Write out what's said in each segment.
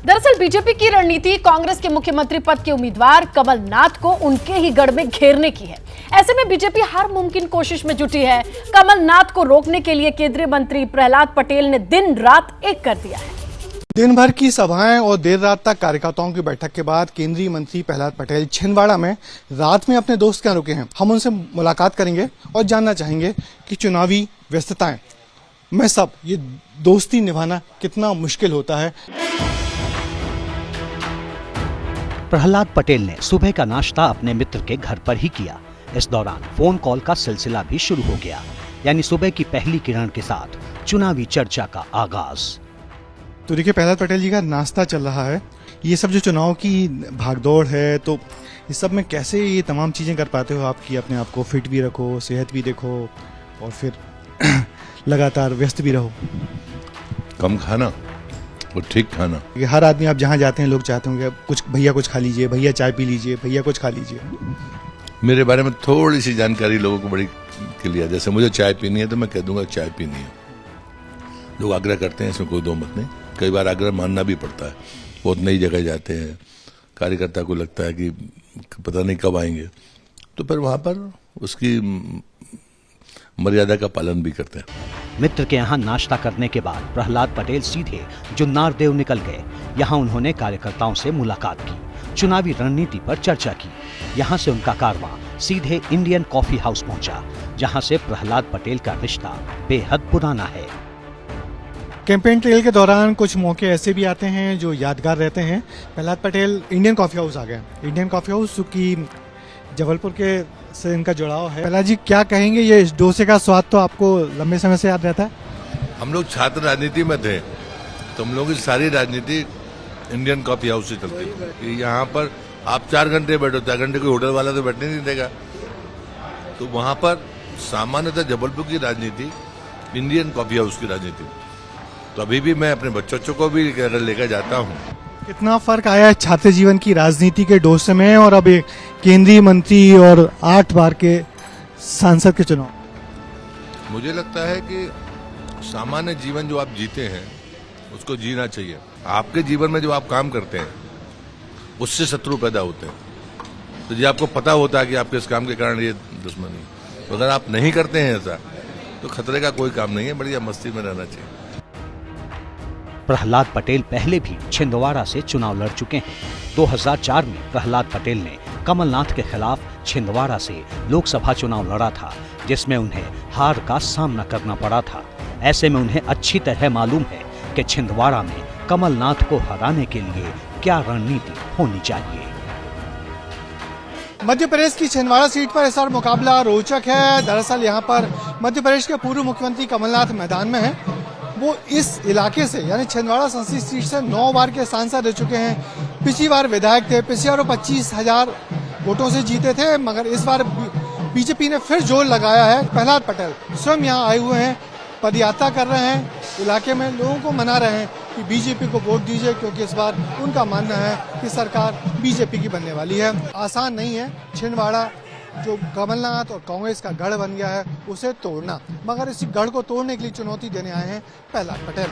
दरअसल बीजेपी की रणनीति कांग्रेस के मुख्यमंत्री पद के उम्मीदवार कमलनाथ को उनके ही गढ़ में घेरने की है। ऐसे में बीजेपी हर मुमकिन कोशिश में जुटी है। कमलनाथ को रोकने के लिए केंद्रीय मंत्री प्रहलाद पटेल ने दिन रात एक कर दिया है। दिन भर की सभाएं और देर रात तक कार्यकर्ताओं की बैठक के बाद केंद्रीय मंत्री प्रहलाद पटेल छिंदवाड़ा में रात में अपने दोस्त के यहाँ रुके हैं। हम उनसे मुलाकात करेंगे और जानना चाहेंगे कि चुनावी व्यस्तताएं में सब ये दोस्ती निभाना कितना मुश्किल होता है। प्रहलाद पटेल ने सुबह का नाश्ता अपने मित्र के घर पर ही किया। इस दौरान फोन कॉल का सिलसिला भी शुरू हो गया, यानी सुबह की पहली किरण के साथ चुनावी चर्चा का आगाज। तो देखिए, प्रहलाद पटेल जी का नाश्ता चल रहा है। ये सब जो चुनाव की भागदौड़ है, तो इस सब में कैसे ये तमाम चीजें कर पाते हो आप कि अपने आप को फिट भी रखो, सेहत भी देखो और फिर लगातार व्यस्त भी रहो? कम खाना और ठीक खाना। हर आदमी आप जहाँ जाते हैं लोग चाहते होंगे कुछ भैया कुछ खा लीजिए, भैया चाय पी लीजिए, भैया कुछ खा लीजिए। मेरे बारे में थोड़ी सी जानकारी लोगों को बड़ी क्लियर है। जैसे मुझे चाय पीनी है तो मैं कह दूंगा चाय पीनी है। लोग आग्रह करते हैं, इसमें कोई दो मत नहीं। कई बार आग्रह मानना भी पड़ता है। बहुत नई जगह जाते हैं, कार्यकर्ता को लगता है कि पता नहीं कब आएंगे, तो फिर वहां पर उसकी मर्यादा का पालन भी करते हैं। मित्र के यहाँ नाश्ता करने के बाद प्रहलाद पटेल सीधे जुन्नार देव निकल गए। यहाँ उन्होंने कार्यकर्ताओं से मुलाकात की, चुनावी रणनीति पर चर्चा की। यहाँ से उनका कारवां सीधे इंडियन कॉफी हाउस पहुंचा, जहाँ से प्रहलाद पटेल का रिश्ता बेहद पुराना है। कैंपेन ट्रेल के दौरान कुछ मौके ऐसे भी आते हैं जो यादगार रहते हैं। Prahlad Patel Indian coffee house आ गए। इंडियन कॉफी हाउस की जबलपुर के से इनका जुड़ाव है। प्रहलाद जी, क्या कहेंगे, ये डोसे का स्वाद तो आपको लंबे समय से याद रहता है? हम लोग छात्र राजनीति में थे, तो हम लोग की सारी राजनीति इंडियन कॉफी हाउस से चलती है। यहाँ पर आप 4 घंटे बैठो, 4 घंटे कोई होटल वाला तो बैठने नहीं देगा। तो वहां पर सामान्यतः जबलपुर की राजनीति इंडियन कॉफी हाउस की राजनीति। तो अभी भी मैं अपने बच्चों को भी लेकर जाता हूँ। कितना फर्क आया है छात्र जीवन की राजनीति के डोसे में और अब एक केंद्रीय मंत्री और 8 बार के सांसद के चुनाव? मुझे लगता है कि सामान्य जीवन जो आप जीते हैं उसको जीना चाहिए। आपके जीवन में जो आप काम करते हैं उससे शत्रु पैदा होते हैं। तो ये आपको पता होता है कि आपके इस काम के कारण ये दुश्मनी, तो अगर आप नहीं करते हैं ऐसा तो खतरे का कोई काम नहीं है, बढ़िया मस्ती में रहना चाहिए। प्रहलाद पटेल पहले भी छिंदवाड़ा से चुनाव लड़ चुके हैं। 2004 में प्रहलाद पटेल ने कमलनाथ के खिलाफ छिंदवाड़ा से लोकसभा चुनाव लड़ा था, जिसमें उन्हें हार का सामना करना पड़ा था। ऐसे में उन्हें अच्छी तरह मालूम है कि छिंदवाड़ा में कमलनाथ को हराने के लिए क्या रणनीति होनी चाहिए। मध्य प्रदेश की छिंदवाड़ा सीट पर इस बार मुकाबला रोचक है। दरअसल यहाँ पर मध्य प्रदेश के पूर्व मुख्यमंत्री कमलनाथ मैदान में है। वो इस इलाके से यानी छिंदवाड़ा संसदीय सीट से 9 बार के सांसद रह चुके हैं। पिछली बार विधायक थे, पिछली बार 25,000 वोटों से जीते थे, मगर इस बार बीजेपी ने फिर जोर लगाया है। प्रहलाद पटेल स्वयं यहाँ आए हुए हैं, पदयात्रा कर रहे हैं, इलाके में लोगों को मना रहे हैं कि बीजेपी को वोट दीजिए, क्योंकि इस बार उनका मानना है कि सरकार बीजेपी की बनने वाली है। आसान नहीं है छिंदवाड़ा जो कमलनाथ और कांग्रेस का गढ़ बन गया है उसे तोड़ना, मगर इस गढ़ को तोड़ने के लिए चुनौती देने आए हैं प्रहलाद पटेल।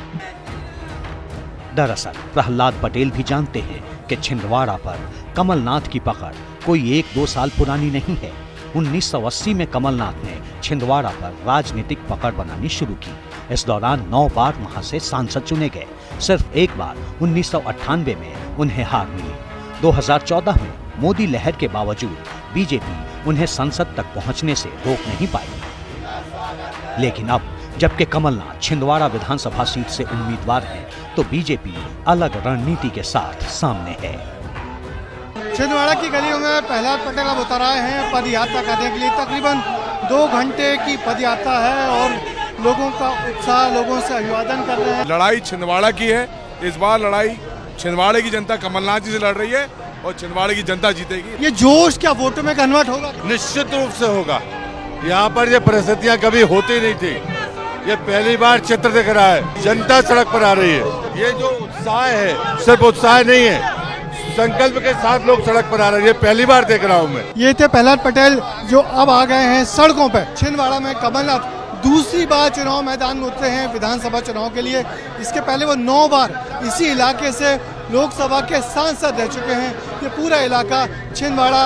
दरअसल प्रहलाद पटेल भी जानते हैं कि छिंदवाड़ा पर कमलनाथ की पकड़ कोई 1-2 साल पुरानी नहीं है। 1980 में कमलनाथ ने छिंदवाड़ा पर राजनीतिक पकड़ बनानी शुरू की। इस दौरान 9 बार वहां से सांसद चुने गए। सिर्फ एक बार 1998 में उन्हें हार मिली। 2014 में मोदी लहर के बावजूद बीजेपी उन्हें संसद तक पहुंचने से रोक नहीं पाई। लेकिन अब जबकि कमलनाथ छिंदवाड़ा विधानसभा सीट से उम्मीदवार हैं, तो बीजेपी अलग रणनीति के साथ सामने है। छिंदवाड़ा की गलियों में प्रहलाद पटेल अब उतर आए हैं पदयात्रा करने के लिए। तकरीबन 2 घंटे की पदयात्रा है और लोगों का उत्साह, लोगों से अभिवादन कर रहे हैं। लड़ाई छिंदवाड़ा की है। इस बार लड़ाई छिंदवाड़े की जनता कमलनाथ जी से लड़ रही है और छिंदवाड़े की जनता जीतेगी। ये जोश क्या वोटों में कन्वर्ट होगा? निश्चित रूप से होगा। यहाँ पर ये परिस्थितियाँ कभी होती नहीं थी, ये पहली बार चित्र दिख रहा है। जनता सड़क पर आ रही है। ये जो उत्साह है सिर्फ उत्साह नहीं है, संकल्प के साथ लोग सड़क पर आ रहे हैं। ये पहली बार देख रहा हूँ मैं। ये थे प्रहलाद पटेल जो अब आ गए हैं सड़कों पे। छिंदवाड़ा में कमलनाथ दूसरी बार चुनाव मैदान में उतरे हैं विधानसभा चुनाव के लिए। इसके पहले वो 9 बार इसी इलाके से लोकसभा के सांसद रह चुके हैं। ये पूरा इलाका छिंदवाड़ा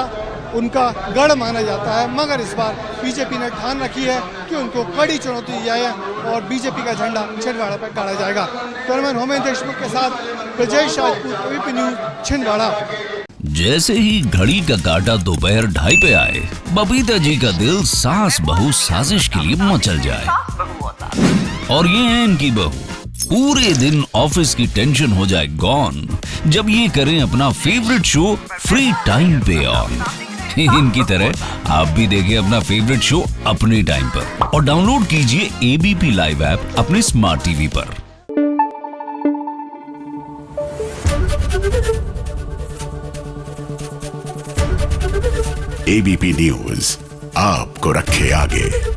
उनका गढ़ माना जाता है, मगर इस बार बीजेपी ने ठान रखी है कि उनको कड़ी चुनौती दी जाए और बीजेपी का झंडा छिंदवाड़ा पर गाड़ा जाएगा। कैमरामैन होमेन देशमुख के साथ ब्रजेश राजपूत, एबीपी न्यूज, छिंदवाड़ा। जैसे ही घड़ी का काटा दोपहर 2:30 पे आए, बबीता जी का दिल सास बहू साजिश के लिए मचल जाए। और ये है इनकी बहू, पूरे दिन ऑफिस की टेंशन हो जाए गॉन जब ये करें अपना फेवरेट शो फ्री टाइम पे ऑन। इनकी तरह आप भी देखिए अपना फेवरेट शो अपने टाइम पर और डाउनलोड कीजिए एबीपी लाइव ऐप अपने स्मार्ट टीवी पर। एबीपी न्यूज आपको रखे आगे।